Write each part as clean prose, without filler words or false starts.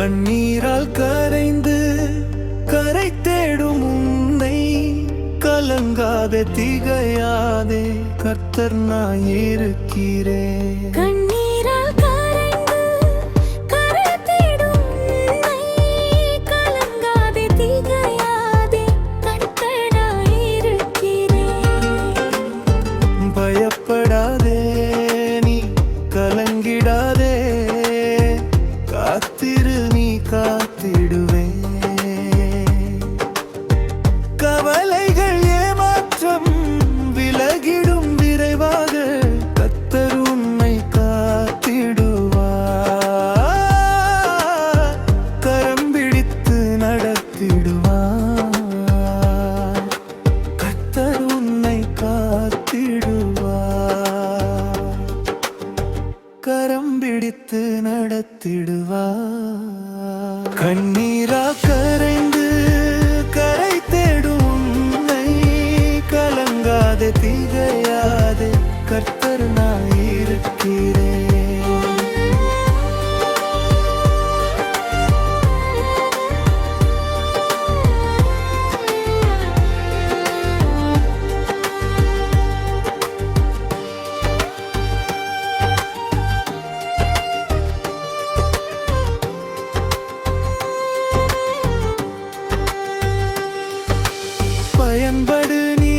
கண்ணீரால் கரைந்து கரை தேடும் உன்னை கலங்காதே திகையாதே கர்த்தர் நான் இருக்கிறேன். பயப்படாதே நீ கலங்கிடாதே காத்திரு நீ காத்திடுவே. கவலைகள் ஏமாற்றம் விலகிடும் விரைவாக கர்த்தர் உன்னை காத்திடுவார். கரம் பிடித்து நடத்திடுவார். கர்த்தர் உன்னை காத்திடுவார். கரம் பிடித்து நடத்திடுவார். கண்ணீரா கரைந்து கரை தேடும் உன்னை கலங்காதே திகையாதே கர்த்தர் நான் இருக்கிறேன். பயன்படு நீ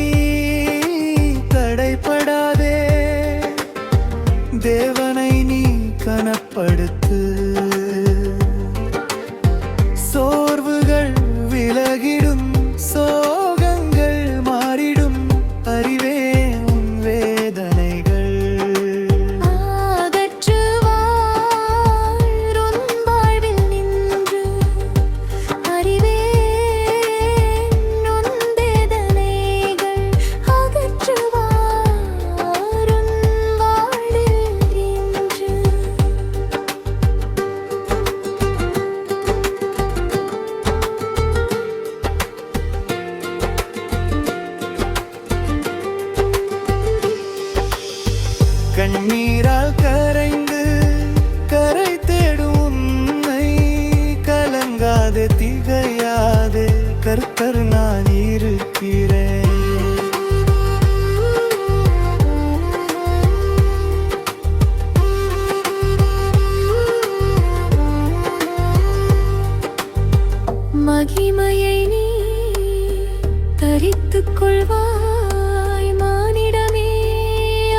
தடைப்படாதே தேவனை நீ கனப்படுத்து. சோர்வுகள் விலகிடும் சோகங்கள் மாறிடும் அறிவே உன் வேதனைகள். கண்ணீரால் கரைந்து கரை தேடும் உன்னை கலங்காதே திகையாதே கர்த்தர் நான் இருக்கிறேன். மகிமையை நீ தரித்துக் கொள்வாய் மானிடமே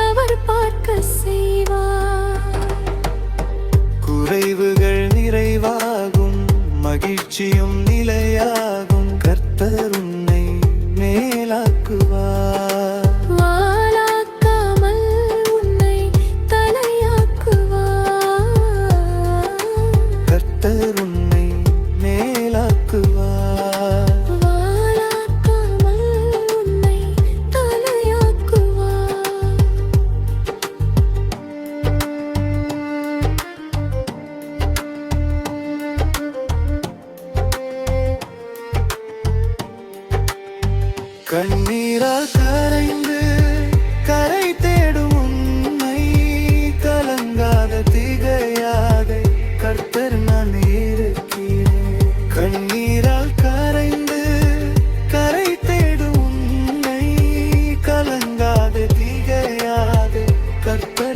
அவர் பார்க்க செய்வார். குறைவுகள் நிறைவாகும் மகிழ்ச்சியும் நிலையாகும் கர்த்தர் உன்னை மேலாக்குவார். வாளாக்காமல் உன்னை தலையாக்குவார். கர்த்தர் உன்னை மேலாக்குவார். வாளாக்காமல் உன்னை தலையாக்குவார். கண்ணீரால் கரைந்து கரை தேடும் உன்னை கலங்காத திகையாதே கர்த்தர் நான் இருக்கிறேன். கண்ணீரால் கரைந்து கரை தேடும் உன்னை கலங்காத திகையாதே கர்த்தர்